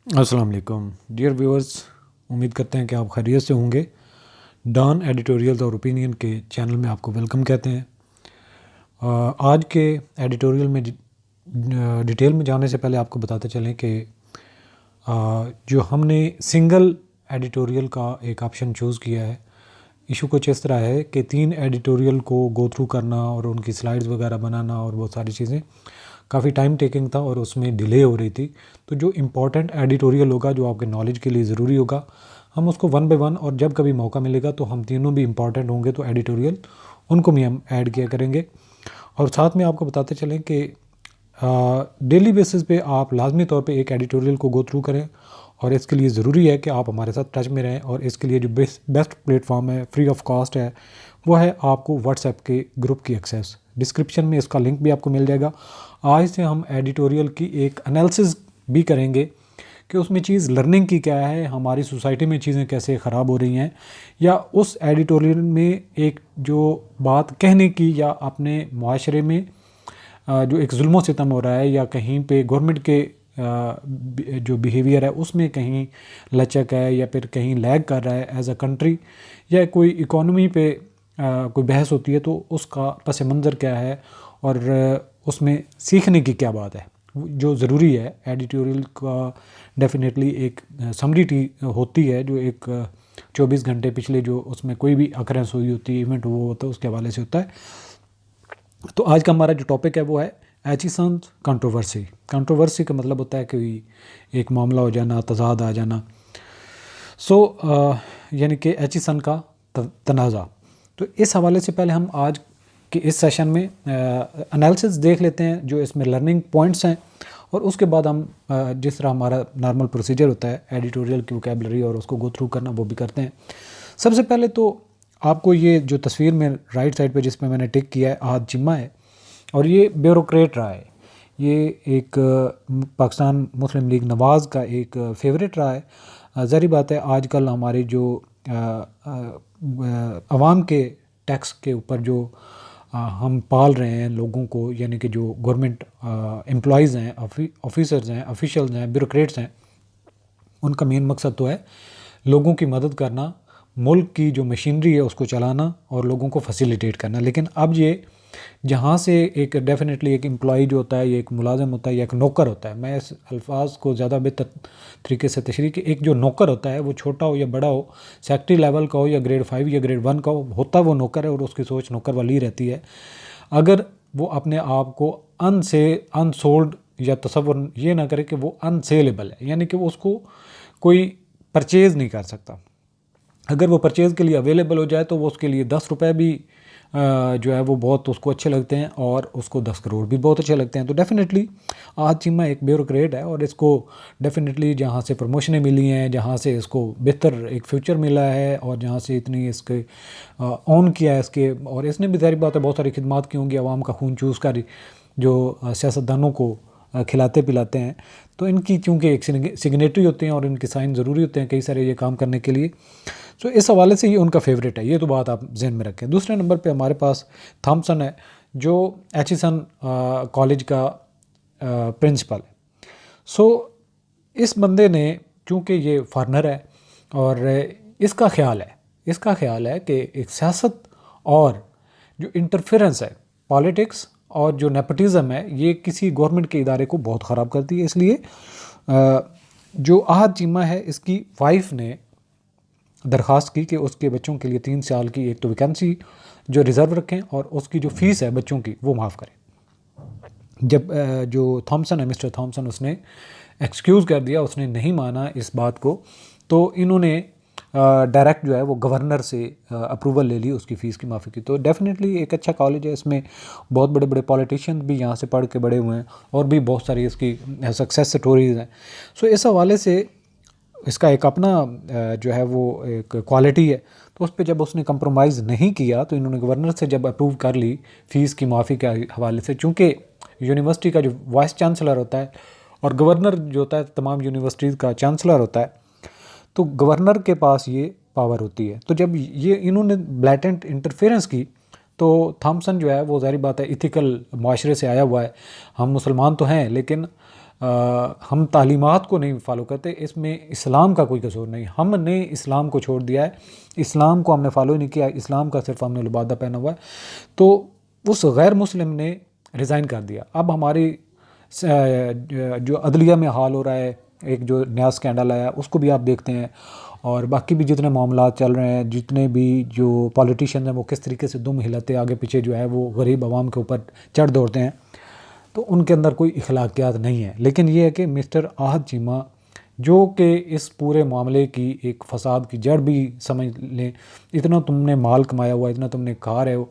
अस्सलाम वालेकुम dear viewers. उम्मीद करते हैं कि आप खैरियत से होंगे। डॉन एडिटोरियल्स और ओपिनियन के चैनल में आपको वेलकम कहते हैं। आज के एडिटोरियल में डिटेल में जाने से पहले आपको बताते चलें कि जो हमने सिंगल एडिटोरियल का एक ऑप्शन चूज़ किया है। इशू कुछ इस तरह है कि 3 एडिटोरियल को गो थ्रू करना और उनकी स्लाइड्स वगैरह बनाना और बहुत सारी चीज़ें काफ़ी टाइम टेकिंग था और उसमें डिले हो रही थी। तो जो इम्पोर्टेंट एडिटोरियल होगा, जो आपके नॉलेज के लिए ज़रूरी होगा, हम उसको वन बाय वन, और जब कभी मौका मिलेगा तो हम तीनों भी इम्पॉर्टेंट होंगे तो एडिटोरियल उनको भी हम ऐड किया करेंगे। और साथ में आपको बताते चलें कि डेली बेसिस पे आप लाजमी तौर पे एक एडिटोरियल को गो थ्रू करें, और इसके लिए ज़रूरी है कि आप हमारे साथ टच में रहें। और इसके लिए जो बेस्ट प्लेटफॉर्म है, फ्री ऑफ कॉस्ट है, वो है आपको व्हाट्सएप के ग्रुप की एक्सेस। डिस्क्रिप्शन में इसका लिंक भी आपको मिल जाएगा। आज से हम एडिटोरियल की एक एनालिसिस भी करेंगे कि उसमें चीज़ लर्निंग की क्या है, हमारी सोसाइटी में चीज़ें कैसे ख़राब हो रही हैं, या उस एडिटोरियल में एक जो बात कहने की या अपने माशरे में जो एक जुल्म सितम हो रहा है, या कहीं पे गवर्नमेंट के जो बिहेवियर है उसमें कहीं लचक है, या फिर कहीं लैग कर रहा है एज अ कंट्री, या कोई इकोनॉमी पे कोई बहस होती है तो उसका पस मंज़र क्या है, और उसमें सीखने की क्या बात है, जो ज़रूरी है। एडिटोरियल का डेफिनेटली एक समरी टी होती है, जो एक 24 घंटे पिछले जो उसमें कोई भी अकरेंस हुई होती है, इवेंट वो होता है, उसके हवाले से होता है। तो आज का हमारा जो टॉपिक है वो है एचिसन कंट्रोवर्सी। कंट्रोवर्सी का मतलब होता है कि एक मामला हो जाना, तजाद आ जाना। यानी कि एचिसन का तनाज़ा। तो इस हवाले से पहले हम आज के इस सेशन में एनालिसिस देख लेते हैं, जो इसमें लर्निंग पॉइंट्स हैं, और उसके बाद हम जिस तरह हमारा नॉर्मल प्रोसीजर होता है एडिटोरियल की वोकैबुलरी और उसको गो थ्रू करना, वो भी करते हैं। सबसे पहले तो आपको ये जो तस्वीर में राइट साइड पे जिसमें मैंने टिक किया है, आज जिम्मा है, और ये ब्यूरोक्रेट रहा है। ये एक पाकिस्तान मुस्लिम लीग नवाज़ का एक फेवरेट रहा है। ज़ाहिर बात है आजकल हमारे जो आवाम के टैक्स के ऊपर जो हम पाल रहे हैं लोगों को, यानी कि जो गवर्नमेंट एम्प्लॉयज़ हैं, ऑफिसर्स हैं, ऑफिशियल्स हैं, ब्यूरोक्रेट्स हैं, उनका मेन मकसद तो है लोगों की मदद करना, मुल्क की जो मशीनरी है उसको चलाना और लोगों को फैसिलिटेट करना। लेकिन अब ये जहाँ से एक डेफिनेटली एक एम्प्लॉई जो होता है, ये एक मुलाजिम होता है या एक नौकर होता है, मैं इस अल्फाज को ज़्यादा बेहतर तरीके से तशरीह कि एक जो नौकर होता है, वो छोटा हो या बड़ा हो, सेक्रेटरी लेवल का हो या ग्रेड 5 या ग्रेड 1 का हो, होता वो नौकर है और उसकी सोच नौकर वाली रहती है। अगर वो अपने आप को अनसोल्ड या तसव्वुर ये ना करे कि वो अनसेलेबल है, यानी कि वो उसको कोई परचेज़ नहीं कर सकता। अगर वो परचेज़ के लिए अवेलेबल हो जाए तो वो उसके लिए 10 रुपये भी जो है वो बहुत उसको अच्छे लगते हैं, और उसको 10 करोड़ भी बहुत अच्छे लगते हैं। तो डेफिनेटली आज चीमा एक ब्यूरोक्रेट है, और इसको डेफिनेटली जहाँ से प्रमोशनें मिली हैं, जहाँ से इसको बेहतर एक फ्यूचर मिला है, और जहाँ से इतनी इसके ऑन किया है इसके, और इसने भी सारी बात है बहुत सारी खिदमात की होंगी, आवाम का खून चूस कर जो सियासतदानों को खिलाते पिलाते हैं। तो इनकी चूँकि एक सिग्नेटरी होते हैं और इनके साइन ज़रूरी होते हैं कई सारे ये काम करने के लिए। तो इस हवाले से ये उनका फेवरेट है, ये तो बात आप जहन में रखें। दूसरे नंबर पे हमारे पास थॉमसन है, जो एचिसन कॉलेज का प्रिंसिपल है। इस बंदे ने, चूँकि ये फॉरनर है, और इसका ख्याल है कि एक सियासत और जो इंटरफेरेंस है, पॉलिटिक्स और जो नेपोटिज़म है, ये किसी गवर्नमेंट के इदारे को बहुत ख़राब करती है। इसलिए जो आहद चीमा है, इसकी वाइफ ने दरख्वास्त की कि उसके बच्चों के लिए 3 साल की एक तो वैकेंसी जो रिज़र्व रखें, और उसकी जो फ़ीस है बच्चों की वो माफ़ करें। जब जो थॉमसन है, मिस्टर थॉमसन, उसने एक्सक्यूज़ कर दिया, उसने नहीं माना इस बात को, तो इन्होंने डायरेक्ट जो है वो गवर्नर से अप्रूवल ले ली उसकी फ़ीस की माफ़ी की। तो डेफिनेटली एक अच्छा कॉलेज है, इसमें बहुत बड़े बड़े पॉलिटिशियन भी यहाँ से पढ़ के बड़े हुए हैं, और भी बहुत सारी इसकी सक्सेस स्टोरीज़ हैं। इस हवाले से इसका एक अपना जो है वो एक क्वालिटी है। तो उस पर जब उसने कंप्रोमाइज़ नहीं किया, तो इन्होंने गवर्नर से जब अप्रूव कर ली फ़ीस की माफ़ी के हवाले से, चूँकि यूनिवर्सिटी का जो वाइस चांसलर होता है और गवर्नर जो होता है तमाम यूनिवर्सिटीज़ का चांसलर होता है, तो गवर्नर के पास ये पावर होती है। तो जब ये इन्होंने ब्लैटेंट इंटरफेरेंस की, तो थॉमसन जो है वो ज़ाहिर बात है इथिकल माशरे से आया हुआ है। हम मुसलमान तो हैं, लेकिन हम तालीमात को नहीं फॉलो करते, इसमें इस्लाम का कोई कसूर नहीं। हमने इस्लाम को छोड़ दिया है, इस्लाम को हमने फॉलो ही नहीं किया, इस्लाम का सिर्फ हमने लिबादा पहना हुआ है। तो उस गैर मुस्लिम ने रिज़ाइन कर दिया। अब हमारी जो अदलिया में हाल हो रहा है, एक जो नया स्कैंडल आया उसको भी आप देखते हैं, और बाकी भी जितने मामला चल रहे हैं, जितने भी जो पॉलिटिशियन हैं वो किस तरीके से दुम हिलाते आगे पीछे जो है वो गरीब आवाम के ऊपर चढ़ दौड़ते हैं, तो उनके अंदर कोई इखलाकियात नहीं है। लेकिन ये है कि मिस्टर आहद चीमा जो कि इस पूरे मामले की एक फसाद की जड़ भी समझ लें, इतना तुमने माल कमाया हुआ, इतना तुमने खा रहे हो,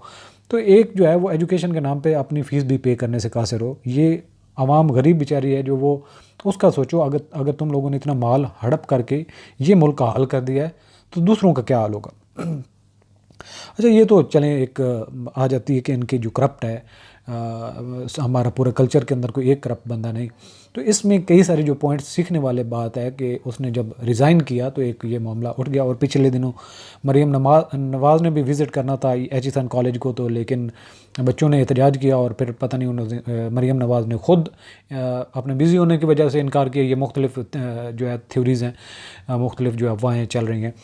तो एक जो है वो एजुकेशन के नाम पे अपनी फ़ीस भी पे करने से कासिर हो। ये आवाम गरीब बेचारी है जो वो उसका सोचो, अगर अगर तुम लोगों ने इतना माल हड़प करके ये मुल्क का हाल कर दिया है तो दूसरों का क्या हाल होगा। अच्छा, ये तो चलें, एक आ जाती है कि इनके जो करप्ट है, हमारा पूरा कल्चर के अंदर कोई एक करप्ट बंदा नहीं। तो इसमें कई सारे जो पॉइंट्स सीखने वाले बात है कि उसने जब रिज़ाइन किया तो एक ये मामला उठ गया। और पिछले दिनों मरीम नवाज़ ने भी विज़िट करना था एचिसन कॉलेज को, तो लेकिन बच्चों ने एहतजाज किया और फिर पता नहीं उन्होंने मरीम नवाज़ ने ख़ुद अपने बिज़ी होने की वजह से इनकार किया। ये मुख्तलिफ जो है थ्योरीज़ हैं, मुख्तलिफ जो अफवाहें चल रही हैं,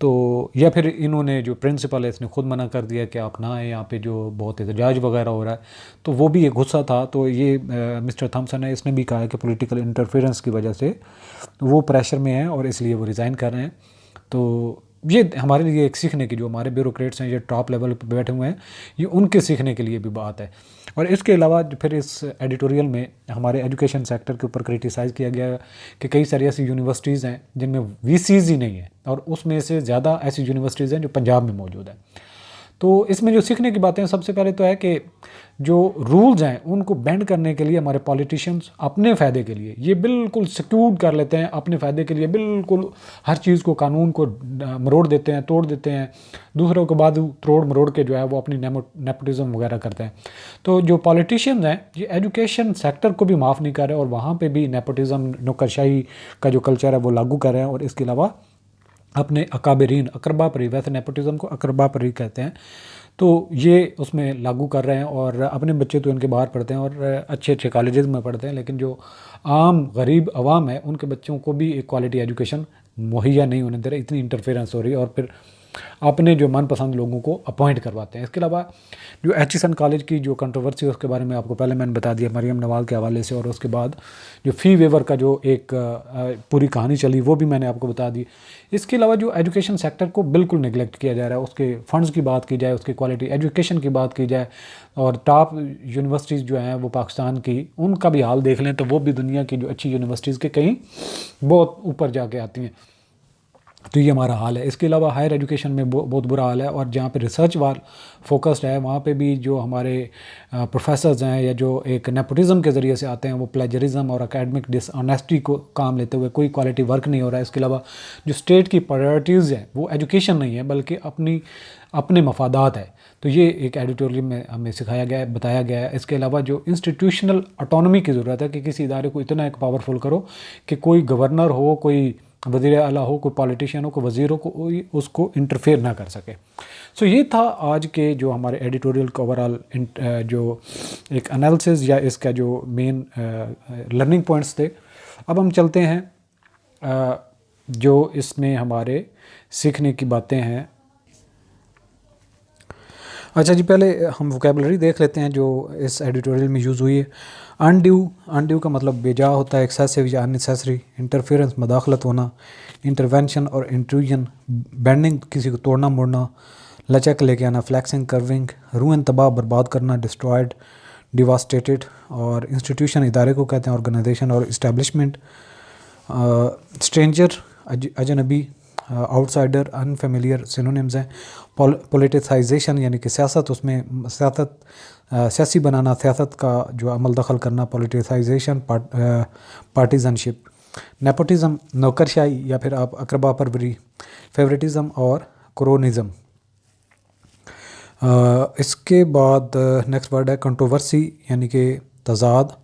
तो या फिर इन्होंने जो प्रिंसिपल है इसने खुद मना कर दिया कि आप ना आए, यहाँ पे जो बहुत एहतजाज वगैरह हो रहा है, तो वो भी एक गुस्सा था। तो ये मिस्टर थॉम्सन है, इसने भी कहा है कि पॉलिटिकल इंटरफेरेंस की वजह से वो प्रेशर में है और इसलिए वो रिज़ाइन कर रहे हैं। तो ये हमारे लिए एक सीखने की, जो हमारे ब्यूरोक्रेट्स हैं ये टॉप लेवल पर बैठे हुए हैं, ये उनके सीखने के लिए भी बात है। और इसके अलावा फिर इस एडिटोरियल में हमारे एजुकेशन सेक्टर के ऊपर क्रिटिसाइज़ किया गया कि कई सारी ऐसी यूनिवर्सिटीज़ हैं जिनमें वीसीज़ ही नहीं है, और उसमें से ज़्यादा ऐसी यूनिवर्सिटीज़ हैं जो पंजाब में मौजूद हैं। तो इसमें जो सीखने की बातें हैं, सबसे पहले तो है कि जो रूल्स हैं उनको बेंड करने के लिए हमारे पॉलिटिशियंस अपने फ़ायदे के लिए ये बिल्कुल सिक्यूड कर लेते हैं, अपने फ़ायदे के लिए बिल्कुल हर चीज़ को, कानून को मरोड़ देते हैं, तोड़ देते हैं, दूसरों के बाद तोड़ मरोड़ के जो है वो अपनी नेपोटिज़म वगैरह करते हैं। तो जो पॉलिटिशियंस हैं ये एजुकेशन सेक्टर को भी माफ़ नहीं कर रहे और वहाँ पर भी नेपोटिज़म, नौकरशाही का जो कल्चर है वो लागू कर रहे हैं। और इसके अलावा अपने अकाबरीन, अकरबा परी, वैसे नेपोटिज़म को अकरबा परी कहते हैं, तो ये उसमें लागू कर रहे हैं। और अपने बच्चे तो इनके बाहर पढ़ते हैं और अच्छे अच्छे कॉलेजेस में पढ़ते हैं, लेकिन जो आम गरीब आवाम है उनके बच्चों को भी एक क्वालिटी एजुकेशन मुहैया नहीं होने दे रहे, इतनी इंटरफेरेंस हो रही है, और फिर अपने जो मनपसंद लोगों को अपॉइंट करवाते हैं। इसके अलावा जो एचिसन कॉलेज की जो कंट्रोवर्सी है उसके बारे में आपको पहले मैंने बता दिया मरीम नवाज़ के हवाले से, और उसके बाद जो फ़ी वेवर का जो एक पूरी कहानी चली वो भी मैंने आपको बता दी। इसके अलावा जो एजुकेशन सेक्टर को बिल्कुल निगलेक्ट किया जा रहा है, उसके फ़ंड्स की बात की जाए, उसकी क्वालिटी एजुकेशन की बात की जाए, और टॉप यूनिवर्सिटीज़ जो हैं वो पाकिस्तान की, उनका भी हाल देख लें तो वो भी दुनिया की जो अच्छी यूनिवर्सिटीज़ के कहीं बहुत ऊपर जाके आती हैं। तो ये हमारा हाल है। इसके अलावा हायर एजुकेशन में बहुत बुरा हाल है, और जहाँ पे रिसर्च वाल फोकस्ड है वहाँ पे भी जो हमारे प्रोफेसर्स हैं या जो एक नेपोटिज़म के ज़रिए से आते हैं वो प्लेजरिज्म और एकेडमिक डिसऑनेस्टी को काम लेते हुए कोई क्वालिटी वर्क नहीं हो रहा है। इसके अलावा जो स्टेट की प्रायोरिटीज़ हैं वो एजुकेशन नहीं है बल्कि अपने मफादात है। तो ये एक एडिटोरियल में हमें सिखाया गया है, बताया गया है। इसके अलावा जो इंस्टीट्यूशनल ऑटोनॉमी की ज़रूरत है कि किसी इदारे को इतना एक पावरफुल करो कि कोई गवर्नर हो, कोई वज़ीर आला हो, कोई पॉलिटिशियन हो, कोई वज़ीर हो, कोई उसको इंटरफेयर ना कर सके। सो ये था आज के जो हमारे एडिटोरियल का ओवरऑल जो एक एनालिसिस या इसका जो मेन लर्निंग पॉइंट्स थे। अब हम चलते हैं जो इसमें हमारे सीखने की बातें हैं। अच्छा जी, पहले हम वोकेबलरी देख लेते हैं जो इस एडिटोरियल में यूज़ हुई है। अनड्यू का मतलब बेजा होता है, एक्सेसिव या अननेसेसरी। इंटरफेरेंस मदाखलत होना। इंटरवेंशन और इंट्रूजन बेंडिंग किसी को तोड़ना मोड़ना। लचक लेके आना, फ्लैक्सिंग, कर्विंग। रूइन तबाह बर्बाद करना, डिस्ट्रॉयड, डिवास्टेटेड। और इंस्टीट्यूशन इदारे को कहते हैं, ऑर्गेनाइजेशन और इस्टेब्लिशमेंट। स्ट्रेंजर अजनबी, आउटसाइडर, अनफेमिलियर सिनोनिम्स हैं। पॉलिटिसाइजेशन यानी कि सियासत, उसमें सियासी बनाना, सियासत का जो अमल दखल करना, पॉलिटिसाइजेशन, पार्टीजनशिप। नेपोटिज़म नौकरशाही या फिर आप अकरबा परवरी। फेवरेटिज़म और क्रोनिज़म। इसके बाद नेक्स्ट वर्ड है कंट्रोवर्सी यानी कि तजाद,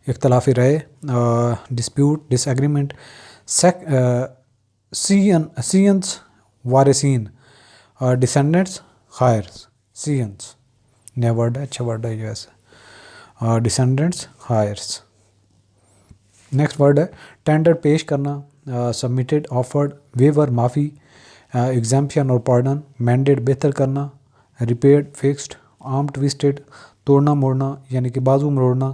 इख्तलाफी राय, डिस्प्यूट, डिसएग्रीमेंट। सीयंस वारिसीन, डिसेंडेंट्स, हायर्स। सीयंस नया वर्ड है, अच्छा वर्ड है ये वैसे। Descendants, heirs. नेक्स्ट वर्ड है टेंडर, पेश करना, सबमिटेड, ऑफर्ड, वेवर, माफ़ी, एग्जाम्पशन और पार्डन, मैंडेट, बेहतर करना, रिपेयर्ड, फिक्स्ड, आर्म ट्विस्टेड, तोड़ना मोड़ना यानी कि बाजू मरोड़ना,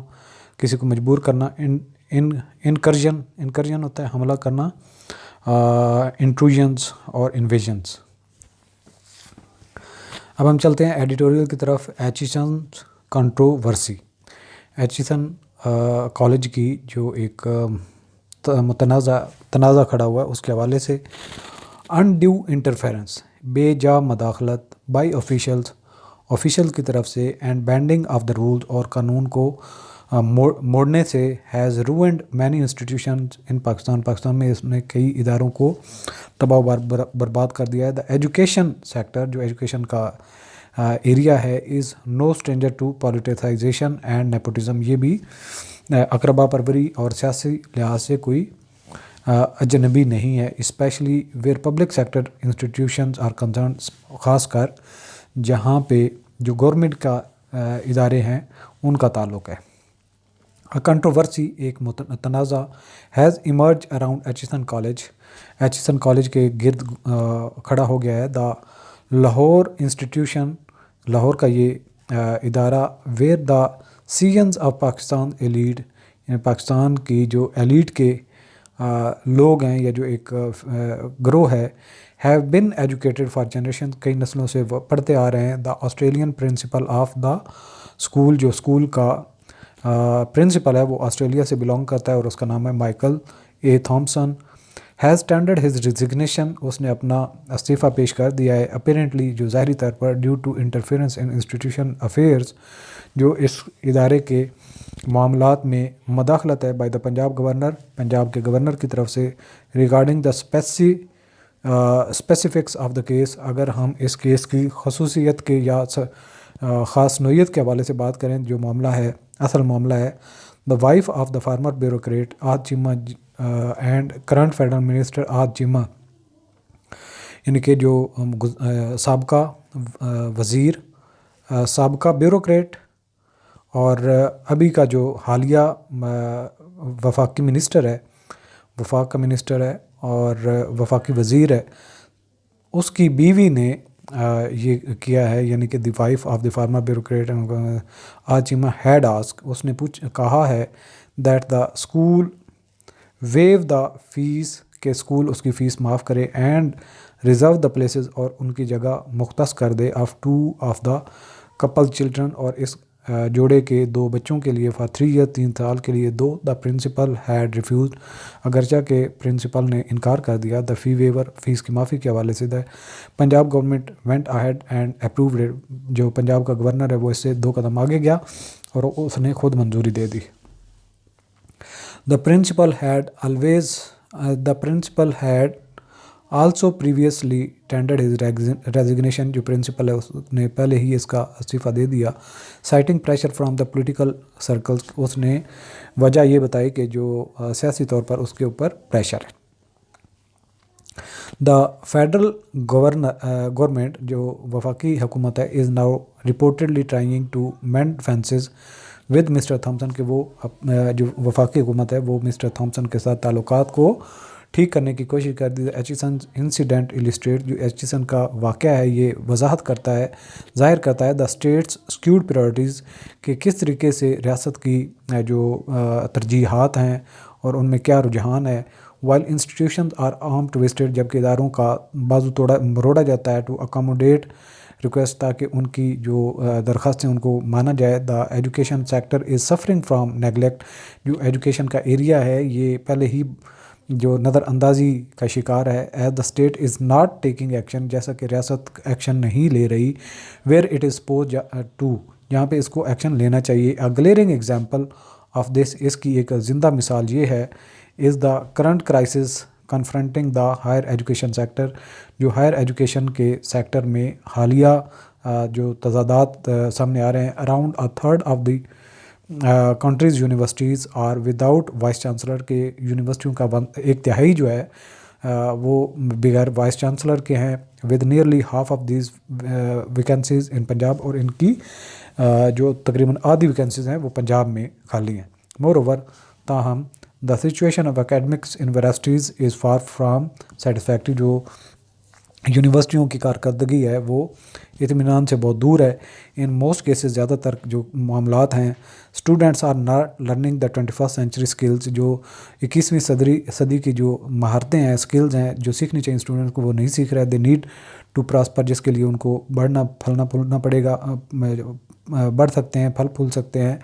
किसी को मजबूर करना, इनकर्जन, इनकर्जन होता है हमला करना, इंट्रूजन्स और इन्वेजन्स। अब हम चलते हैं एडिटोरियल की तरफ। Aitchison controversy. एचिसन कॉलेज की जो एक तनाज़ा खड़ा हुआ है उसके हवाले से, अनड्यू इंटरफेरेंस, बेजा मदाखलत बाई ऑफिशल्स, ऑफिशियल की तरफ से, and bending of the rules और कानून को मोड़ने से, has ruined many institutions in Pakistan, Pakistan में इसने कई इदारों को तबाह बर्बाद कर दिया है। द एजुकेशन सेक्टर, जो एजुकेशन का एरिया है, is no stranger to politicisation and nepotism, ये भी अकरबा परवरी और सियासी लिहाज से कोई अजनबी नहीं है। Specially where public sector institutions are concern, ख़ास कर जहाँ पे जो गवर्नमेंट का इदारे हैं उनका ताल्लुक़ है। कंट्रोवर्सी, एक तनाज़ा, has emerged around Aitchison College, Aitchison College के गिर्द खड़ा हो गया है। द लाहौर इंस्टीट्यूशन, लाहौर का ये इदारा, where the seasons of Pakistan elite, Pakistan की जो एलीट के लोग हैं या जो एक ग्रोह है, have been educated for generation, कई नस्लों से पढ़ते आ रहे हैं। The Australian principle of the school, जो स्कूल का प्रिंसिपल है वो ऑस्ट्रेलिया से बिलोंग करता है और उसका नाम है Michael A Thomson, has tendered his resignation, उसने अपना इस्तीफ़ा पेश कर दिया है। अपेरेंटली, जो ज़ाहरी तौर पर, due to interference in institution affairs, जो इस इदारे के मामलात में मदाखलत है, by the Punjab governor, Punjab के गवर्नर की तरफ से, regarding the specifics of the case, अगर हम इस केस की खसूसियत के या ख़ास नोयत के हवाले से बात करें, जो मामला है, असल मामला है, the wife of the former bureaucrat Ahad Cheema and current federal minister Ahad Cheema, यानी कि जो साबका वज़ीर, साबका ब्यूरोक्रेट और अभी का जो हालिया वफाकी मिनिस्टर है, वफाक का मिनिस्टर है और वफाकी वज़ीर है, उसकी बीवी ने ये किया है, यानी कि the wife of the former bureaucrat Ahad Cheema had ask, उसने कहा है that the school waive the fees, के स्कूल उसकी फ़ीस माफ़ करे, एंड रिज़र्व द प्लेसेस, और उनकी जगह मुख्तस कर दे, of two of the couple children, और इस जोड़े के 2 बच्चों के लिए, फॉर 3 ईयर, 3 साल के लिए। दो द प्रिंसिपल हैड रिफ्यूज, अगरचा के प्रिंसिपल ने इनकार कर दिया, द फ़ी वेवर, फ़ीस की माफ़ी के हवाले से, the Punjab government went ahead and approved it, जो पंजाब का गवर्नर है वो इससे 2 कदम आगे गया और उसने खुद मंजूरी दे दी। The principal had also previously tendered his resignation, जो प्रिंसिपल है उसने पहले ही इसका इस्तीफ़ा दे दिया। Citing pressure from the political circles, उसने वजह ये बताई कि जो सियासी तौर पर उसके ऊपर प्रेशर है। द फेडरल गवर्नमेंट, जो वफाकी हुकूमत है, is now reportedly trying to mend fences with mister Thomson, के वो जो वफाकी हुकूमत है वो मिस्टर थॉम्सन के साथ ताल्लुकात को ठीक करने की कोशिश कर दी। एचिसन इंसिडेंट इलिस्ट्रेट, जो एचिसन का वाक़या है ये वजाहत करता है, ज़ाहिर करता है द स्टेट्स स्क्यूड प्रायोरिटीज़, कि किस तरीके से रियासत की जो तरजीहात हैं और उनमें क्या रुझान है। While institutions are arm twisted, जबकि इदारों का बाजू मरोड़ा जाता है, टू अकोमोडेट रिक्वेस्ट, ताकि उनकी जो दरख्वास्तें उनको माना जाए। The education sector is suffering from neglect, जो एजुकेशन का एरिया है ये पहले ही जो नज़रअंदाजी का शिकार है। As the state is not taking action, जैसा कि रियासत एक्शन नहीं ले रही। Where it is suppose to, जहाँ पे इसको एक्शन लेना चाहिए। A glaring example of this, इसकी एक ज़िंदा मिसाल ये है, is the current crisis confronting the higher education sector, जो हायर एजुकेशन के सेक्टर में हालिया जो तजादात सामने आ रहे हैं। Around a third of the country's universities are without vice chancellor, के यूनिवर्सिटियों का 1/3 जो है वो बगैर वाइस चांसलर के हैं। With nearly half of these vacancies in Punjab, और इनकी जो तकरीबन आधी वैकेंसीज हैं वो पंजाब में खाली हैं। मोर ओवर, ताहम the situation of academics in universities is far from satisfactory. जो यूनिवर्सिटियों की कारकर्दगी है वो इत्मीनान से बहुत दूर है। इन मोस्ट केसेस ज़्यादातर जो मामलात हैं, students are not learning the 21st century skills. जो 21वीं सदी की जो महारतें हैं, स्किल्स हैं जो सीखनी चाहिए स्टूडेंट्स को, वो नहीं सीख रहे। दे नीड टू प्रॉस्पर, जिसके लिए उनको बढ़ना फलना फूलना पड़ेगा, बढ़ सकते हैं, फल फूल सकते हैं।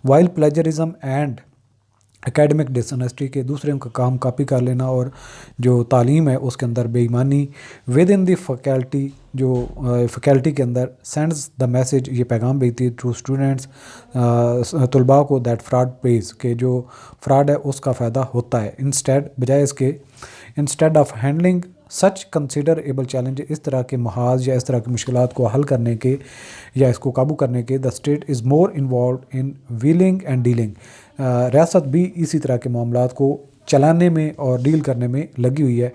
While plagiarism and academic dishonesty के दूसरे का काम कॉपी कर लेना और जो तालीम है उसके अंदर बेईमानी विद इन द फैकल्टी, जो फैकल्टी के अंदर सेंड्स द मैसेज, ये पैगाम भेजती है थ्रू स्टूडेंट्स तलबा को, दैट फ्रॉड पेज, के जो फ्रॉड है उसका फ़ायदा होता है। इंस्टेड, बजाय इसके, instead of handling such considerable challenge, इस तरह के महाज या इस तरह की मुश्किलात को हल करने के या इसको काबू करने के, the state is more involve in wheeling and dealing. रियासत भी इसी तरह के मामलात को चलाने में और डील करने में लगी हुई है।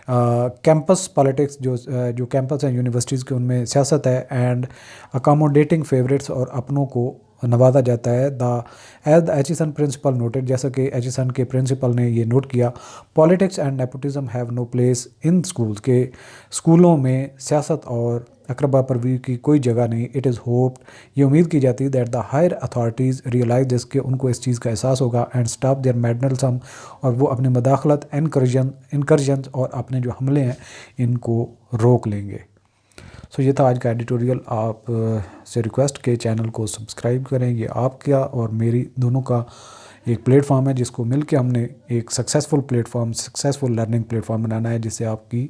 कैंपस पॉलिटिक्स, जो कैंपस हैं यूनिवर्सिटीज़ के, उनमें सियासत है। एंड अकोमोडेटिंग फेवरेट्स, और अपनों को नवाजा जाता है। As the Aitchison principal noted, जैसा कि एचिसन के प्रिंसिपल ने ये नोट किया, politics and nepotism have no place in schools, के स्कूलों में सियासत और अकरबा परवी की कोई जगह नहीं। इट इज़ होप्ड, ये उम्मीद की जाती है, that the higher authorities realise this, के उनको इस चीज़ का एहसास होगा, एंड स्टॉप देयर मैडनल्सम, और वो अपनी मदाखलत, इनकर्जन और अपने जो हमले हैं इनको रोक लेंगे। सो ये था आज का एडिटोरियल। आप से रिक्वेस्ट के चैनल को सब्सक्राइब करें। ये आपका और मेरी दोनों का एक प्लेटफॉर्म है, जिसको मिल के हमने एक successful platform, successful learning platform बनाना है, जिससे आपकी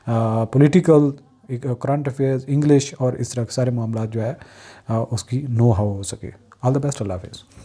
पॉलिटिकल, करंट अफेयर्स, इंग्लिश और इस तरह के सारे मामला जो है उसकी नो हाउ हो सके। ऑल द बेस्ट, अल्लाह हाफिज़।